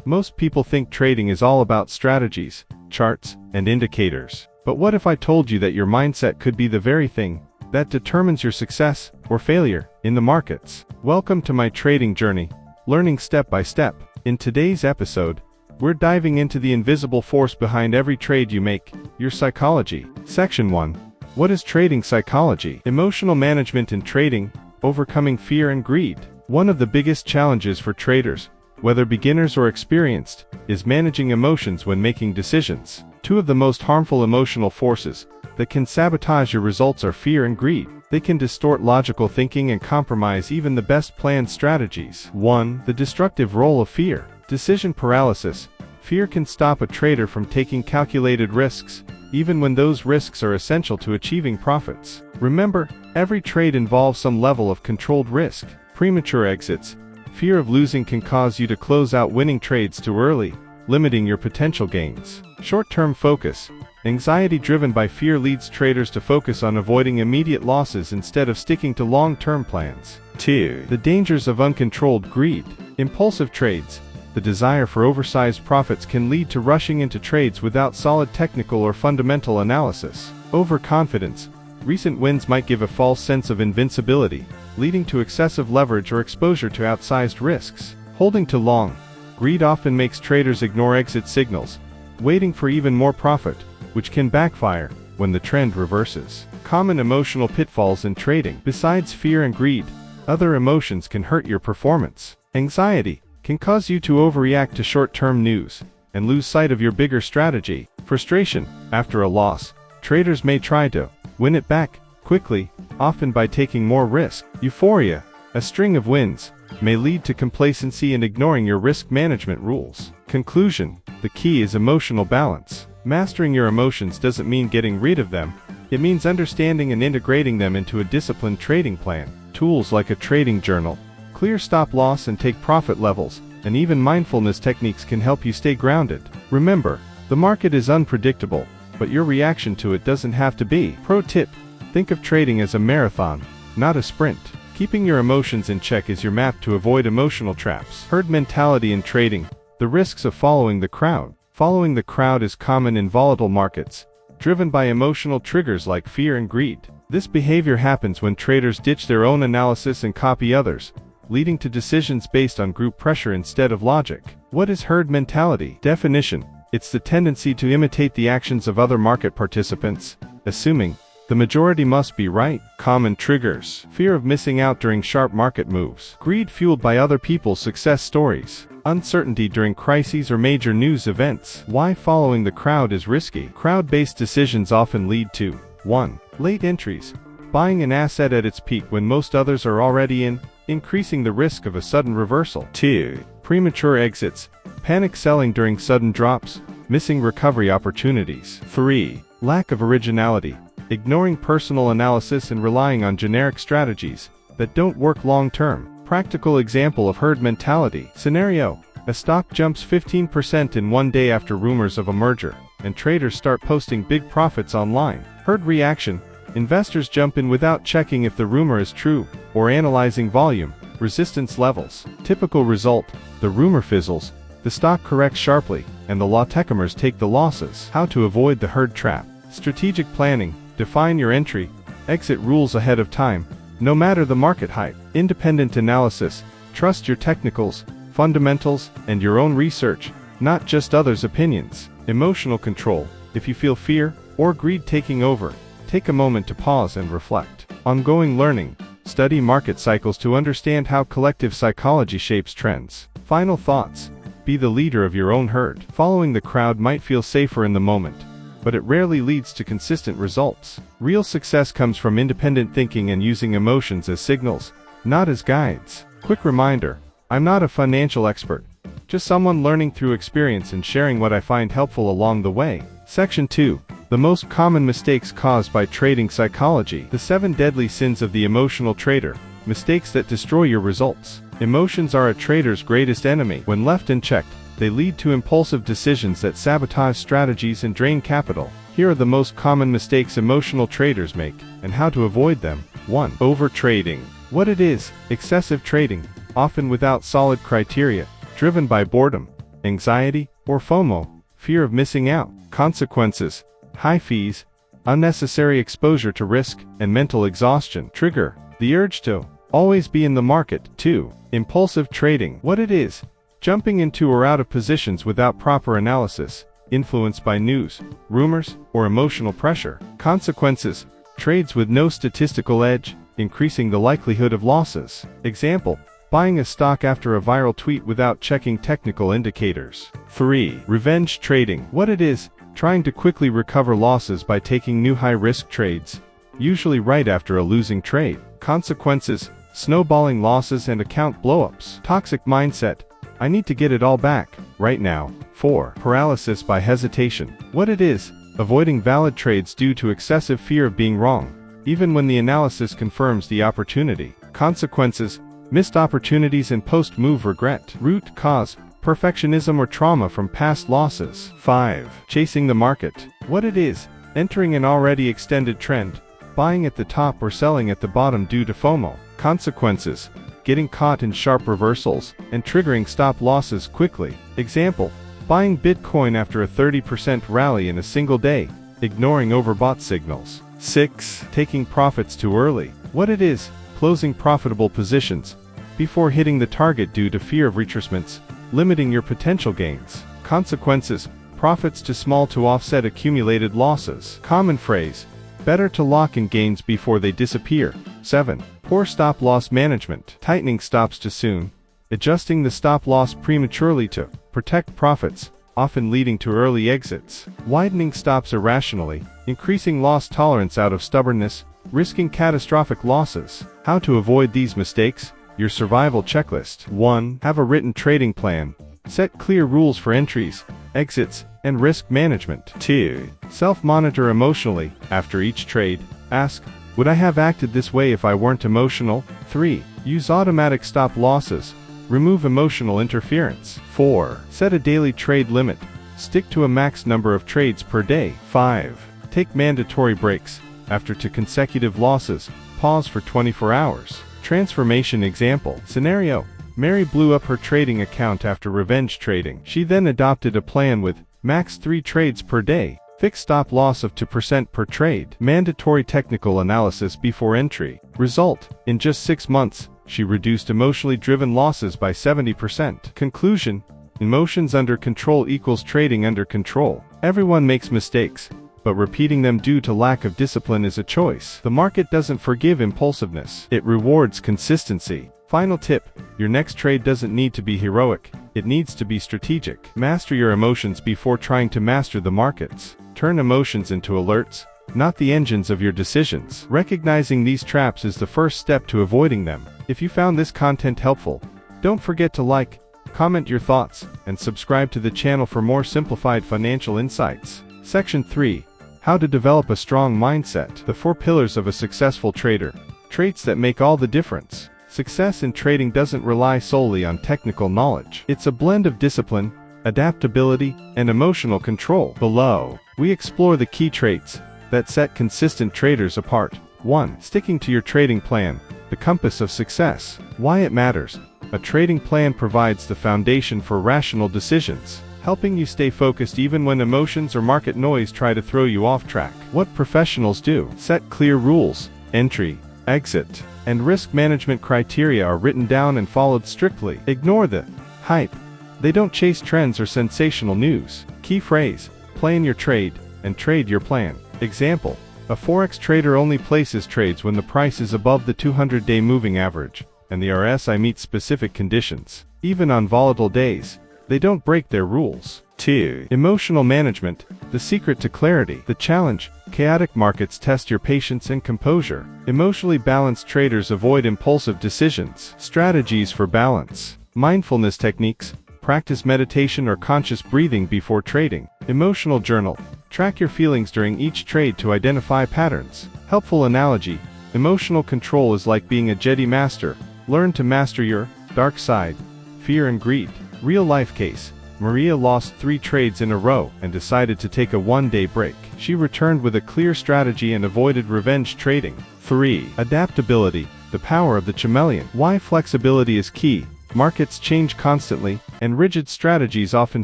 Most people think trading is all about strategies, charts, and indicators. But what if I told you that your mindset could be the very thing that determines your success or failure in the markets? Welcome to my trading journey, learning step by step. In today's episode, we're diving into the invisible force behind every trade you make, your psychology. Section 1. What is trading psychology? Emotional management in trading, overcoming fear and greed. One of the biggest challenges for traders, whether beginners or experienced, is managing emotions when making decisions. Two of the most harmful emotional forces that can sabotage your results are fear and greed. They can distort logical thinking and compromise even the best planned strategies. 1. The destructive role of fear. Decision paralysis. Fear can stop a trader from taking calculated risks, even when those risks are essential to achieving profits. Remember, every trade involves some level of controlled risk. Premature exits. Fear of losing can cause you to close out winning trades too early, limiting your potential gains. Short-term focus. Anxiety driven by fear leads traders to focus on avoiding immediate losses instead of sticking to long-term plans. 2. The dangers of uncontrolled greed. Impulsive trades. The desire for oversized profits can lead to rushing into trades without solid technical or fundamental analysis. Overconfidence. Recent wins might give a false sense of invincibility, leading to excessive leverage or exposure to outsized risks. Holding too long. Greed often makes traders ignore exit signals, waiting for even more profit, which can backfire when the trend reverses. Common emotional pitfalls in trading. Besides fear and greed, other emotions can hurt your performance. Anxiety can cause you to overreact to short-term news and lose sight of your bigger strategy. Frustration. After a loss, traders may try to win it back quickly, often by taking more risk. Euphoria. A string of wins may lead to complacency and ignoring your risk management rules. Conclusion. The key is emotional balance. Mastering your emotions doesn't mean getting rid of them. It means understanding and integrating them into a disciplined trading plan. Tools like a trading journal, clear stop loss and take profit levels, and even mindfulness techniques can help you stay grounded. Remember, the market is unpredictable, but your reaction to it doesn't have to be. Pro tip. Think of trading as a marathon, not a sprint. Keeping your emotions in check is your map to avoid emotional traps. Herd mentality in trading. The risks of following the crowd. Following the crowd is common in volatile markets, driven by emotional triggers like fear and greed. This behavior happens when traders ditch their own analysis and copy others, leading to decisions based on group pressure instead of logic. What is herd mentality? Definition. It's the tendency to imitate the actions of other market participants, assuming the majority must be right. Common triggers. Fear of missing out during sharp market moves. Greed fueled by other people's success stories. Uncertainty during crises or major news events. Why following the crowd is risky. Crowd-based decisions often lead to 1. Late entries. Buying an asset at its peak when most others are already in, increasing the risk of a sudden reversal. 2. Premature exits. Panic selling during sudden drops, missing recovery opportunities. 3. Lack of originality. Ignoring personal analysis and relying on generic strategies that don't work long-term. Practical example of herd mentality. Scenario. A stock jumps 15% in one day after rumors of a merger, and traders start posting big profits online. Herd reaction. Investors jump in without checking if the rumor is true, or analyzing volume, resistance levels. Typical result. The rumor fizzles, the stock corrects sharply, and the latecomers take the losses. How to avoid the herd trap. Strategic planning. Define your entry, exit rules ahead of time, no matter the market hype. Independent analysis. Trust your technicals, fundamentals, and your own research, not just others' opinions. Emotional control. If you feel fear or greed taking over, take a moment to pause and reflect. Ongoing learning. Study market cycles to understand how collective psychology shapes trends. Final thoughts. Be the leader of your own herd. Following the crowd might feel safer in the moment, but it rarely leads to consistent results. Real success comes from independent thinking and using emotions as signals, not as guides. Quick reminder, I'm not a financial expert, just someone learning through experience and sharing what I find helpful along the way. Section 2. The most common mistakes caused by trading psychology. The 7 deadly sins of the emotional trader, mistakes that destroy your results. Emotions are a trader's greatest enemy. When left unchecked, they lead to impulsive decisions that sabotage strategies and drain capital. Here are the most common mistakes emotional traders make, and how to avoid them. 1. Overtrading. What it is: excessive trading, often without solid criteria, driven by boredom, anxiety, or FOMO, fear of missing out. Consequences: high fees, unnecessary exposure to risk, and mental exhaustion. Trigger: the urge to always be in the market. 2. Impulsive trading. What it is: jumping into or out of positions without proper analysis, influenced by news, rumors, or emotional pressure. Consequences: trades with no statistical edge, increasing the likelihood of losses. Example: buying a stock after a viral tweet without checking technical indicators. 3. Revenge trading. What it is: trying to quickly recover losses by taking new high-risk trades, usually right after a losing trade. Consequences: snowballing losses and account blowups. Toxic mindset: I need to get it all back, right now. 4. Paralysis by hesitation. What it is: avoiding valid trades due to excessive fear of being wrong, even when the analysis confirms the opportunity. Consequences: missed opportunities and post-move regret. Root cause: perfectionism or trauma from past losses. 5. Chasing the market. What it is: entering an already extended trend, buying at the top or selling at the bottom due to FOMO. Consequences: getting caught in sharp reversals, and triggering stop losses quickly. Example: buying Bitcoin after a 30% rally in a single day, ignoring overbought signals. 6. Taking profits too early. What it is: closing profitable positions before hitting the target due to fear of retracements, limiting your potential gains. Consequences: profits too small to offset accumulated losses. Common phrase: better to lock in gains before they disappear. 7. Poor stop-loss management. Tightening stops too soon, adjusting the stop-loss prematurely to protect profits, often leading to early exits. Widening stops irrationally, increasing loss tolerance out of stubbornness, risking catastrophic losses. How to avoid these mistakes? Your survival checklist. 1. Have a written trading plan. Set clear rules for entries, exits, and risk management. 2. Self-monitor emotionally. After each trade, ask, would I have acted this way if I weren't emotional? 3. Use automatic stop losses. Remove emotional interference. 4. Set a daily trade limit. Stick to a max number of trades per day. 5. Take mandatory breaks. After 2 consecutive losses, pause for 24 hours. Transformation example. Scenario: Mary blew up her trading account after revenge trading. She then adopted a plan with max 3 trades per day, fixed stop loss of 2% per trade, mandatory technical analysis before entry. Result: in just 6 months, she reduced emotionally driven losses by 70%. Conclusion: emotions under control equals trading under control. Everyone makes mistakes, but repeating them due to lack of discipline is a choice. The market doesn't forgive impulsiveness. It rewards consistency. Final tip: your next trade doesn't need to be heroic, it needs to be strategic. Master your emotions before trying to master the markets. Turn emotions into alerts, not the engines of your decisions. Recognizing these traps is the first step to avoiding them. If you found this content helpful, don't forget to like, comment your thoughts, and subscribe to the channel for more simplified financial insights. Section 3. How to develop a strong mindset. The 4 pillars of a successful trader. Traits that make all the difference. Success in trading doesn't rely solely on technical knowledge. It's a blend of discipline, adaptability, and emotional control. Below, we explore the key traits that set consistent traders apart. 1. Sticking to your trading plan. The compass of success. Why it matters. A trading plan provides the foundation for rational decisions, helping you stay focused even when emotions or market noise try to throw you off track. What professionals do. Set clear rules. Entry, exit, and risk management criteria are written down and followed strictly. Ignore the hype. They don't chase trends or sensational news. Key phrase: plan your trade, and trade your plan. Example: a forex trader only places trades when the price is above the 200-day moving average, and the RSI meets specific conditions. Even on volatile days, they don't break their rules. 2. Emotional management, the secret to clarity. The challenge: chaotic markets test your patience and composure. Emotionally balanced traders avoid impulsive decisions. Strategies for balance. Mindfulness techniques: practice meditation or conscious breathing before trading. Emotional journal: track your feelings during each trade to identify patterns. Helpful analogy: emotional control is like being a Jedi master. Learn to master your dark side, fear and greed. Real-life case: Maria lost 3 trades in a row and decided to take a 1-day break. She returned with a clear strategy and avoided revenge trading. 3. Adaptability, the power of the chameleon. Why flexibility is key. Markets change constantly, and rigid strategies often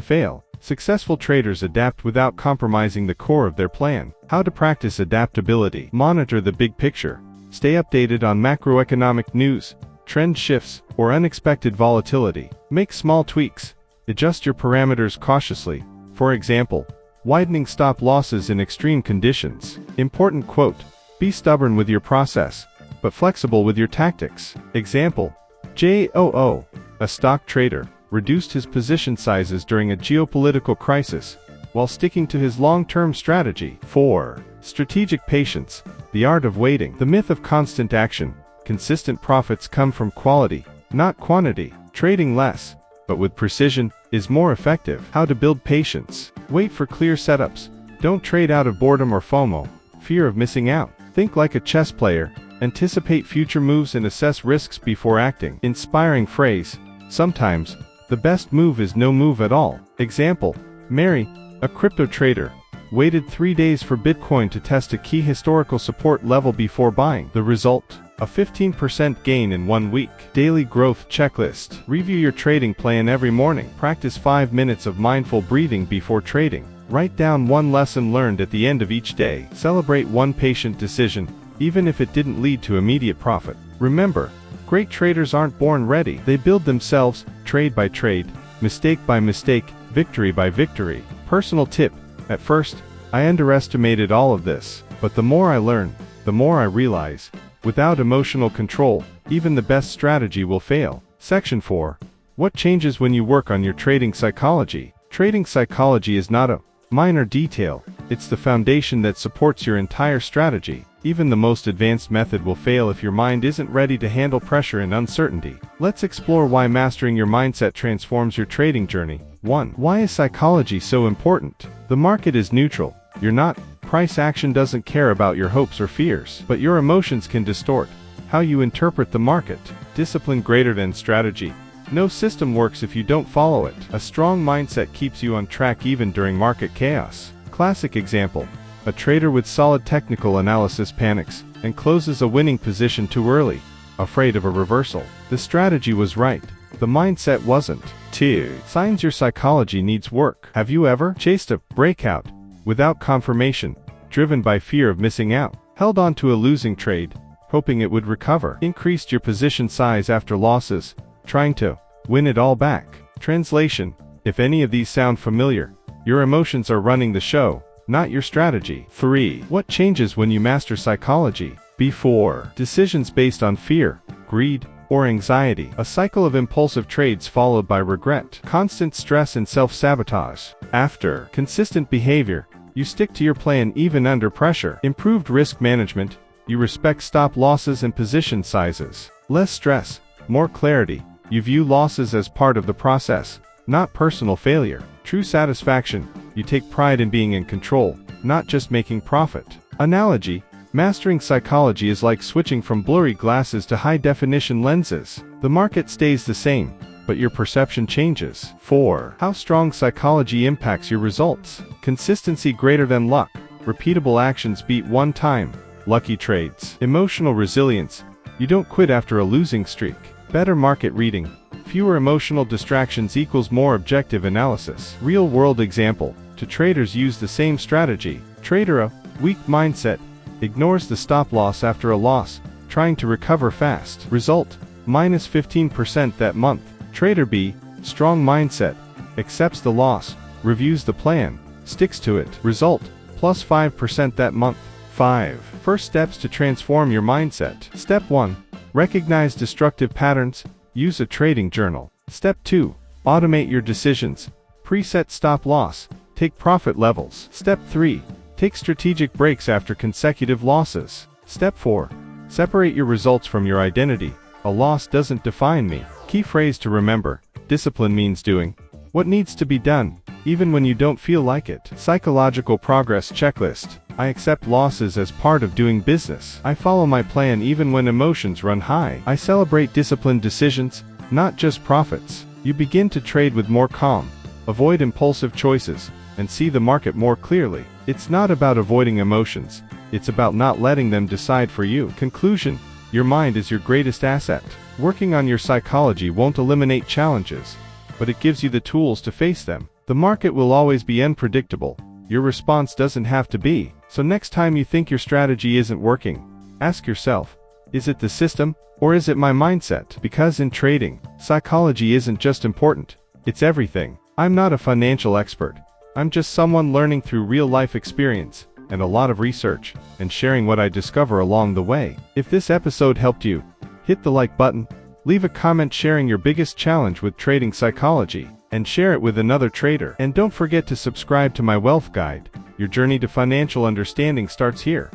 fail. Successful traders adapt without compromising the core of their plan. How to practice adaptability. Monitor the big picture. Stay updated on macroeconomic news, trend shifts, or unexpected volatility. Make small tweaks. Adjust your parameters cautiously. For example, widening stop losses in extreme conditions. Important quote: be stubborn with your process, but flexible with your tactics. Example: JOO, a stock trader, reduced his position sizes during a geopolitical crisis, while sticking to his long-term strategy. 4. Strategic patience, the art of waiting. The myth of constant action. Consistent profits come from quality, not quantity. Trading less, but with precision, is more effective. How to build patience. Wait for clear setups. Don't trade out of boredom or FOMO, fear of missing out. Think like a chess player. Anticipate future moves and assess risks before acting. Inspiring phrase: sometimes, the best move is no move at all. Example: Mary, a crypto trader, waited 3 days for Bitcoin to test a key historical support level before buying. The result: a 15% gain in 1 week. Daily growth checklist. Review your trading plan every morning. Practice 5 minutes of mindful breathing before trading. Write down one lesson learned at the end of each day. Celebrate one patient decision, even if it didn't lead to immediate profit. Remember, great traders aren't born ready. They build themselves, trade by trade, mistake by mistake, victory by victory. Personal tip: at first, I underestimated all of this, but the more I learn, the more I realize, without emotional control, even the best strategy will fail. Section 4. What changes when you work on your trading psychology? Trading psychology is not a minor detail, it's the foundation that supports your entire strategy. Even the most advanced method will fail if your mind isn't ready to handle pressure and uncertainty. Let's explore why mastering your mindset transforms your trading journey. 1. Why is psychology so important? The market is neutral. You're not. Price action doesn't care about your hopes or fears, but your emotions can distort how you interpret the market. Discipline greater than strategy. No system works if you don't follow it. A strong mindset keeps you on track even during market chaos. Classic example: a trader with solid technical analysis panics and closes a winning position too early, afraid of a reversal. The strategy was right, the mindset wasn't. 2. Signs your psychology needs work. Have you ever chased a breakout without confirmation, driven by fear of missing out? Held on to a losing trade, hoping it would recover? Increased your position size after losses, trying to win it all back? Translation: if any of these sound familiar, your emotions are running the show, not your strategy. 3. What changes when you master psychology? Before, decisions based on fear, greed, or anxiety. A cycle of impulsive trades followed by regret, constant stress and self-sabotage. After, consistent behavior. You stick to your plan even under pressure. Improved risk management. You respect stop losses and position sizes. Less stress, more clarity. You view losses as part of the process, not personal failure. True satisfaction. You take pride in being in control, not just making profit. Analogy: mastering psychology is like switching from blurry glasses to high-definition lenses. The market stays the same, but your perception changes. 4. How strong psychology impacts your results. Consistency greater than luck. Repeatable actions beat one-time lucky trades. Emotional resilience. You don't quit after a losing streak. Better market reading. Fewer emotional distractions equals more objective analysis. Real-world example: two traders use the same strategy. Trader A, weak mindset, ignores the stop loss after a loss, trying to recover fast. Result: minus 15% that month. Trader B, strong mindset, accepts the loss, reviews the plan, sticks to it. Result: plus 5% that month. 5. First steps to transform your mindset. Step 1. Recognize destructive patterns. Use a trading journal. Step 2. Automate your decisions. Preset stop loss. Take profit levels. Step 3. Take strategic breaks after consecutive losses. Step 4. Separate your results from your identity. A loss doesn't define me. Key phrase to remember: discipline means doing what needs to be done, even when you don't feel like it. Psychological progress checklist. I accept losses as part of doing business. I follow my plan even when emotions run high. I celebrate disciplined decisions, not just profits. You begin to trade with more calm, avoid impulsive choices, and see the market more clearly. It's not about avoiding emotions, it's about not letting them decide for you. Conclusion: your mind is your greatest asset. Working on your psychology won't eliminate challenges, but it gives you the tools to face them. The market will always be unpredictable. Your response doesn't have to be. So next time you think your strategy isn't working, ask yourself, is it the system, or is it my mindset? Because in trading, psychology isn't just important, it's everything. I'm not a financial expert. I'm just someone learning through real-life experience, and a lot of research, and sharing what I discover along the way. If this episode helped you, hit the like button, leave a comment sharing your biggest challenge with trading psychology, and share it with another trader. And don't forget to subscribe to my wealth guide. Your journey to financial understanding starts here.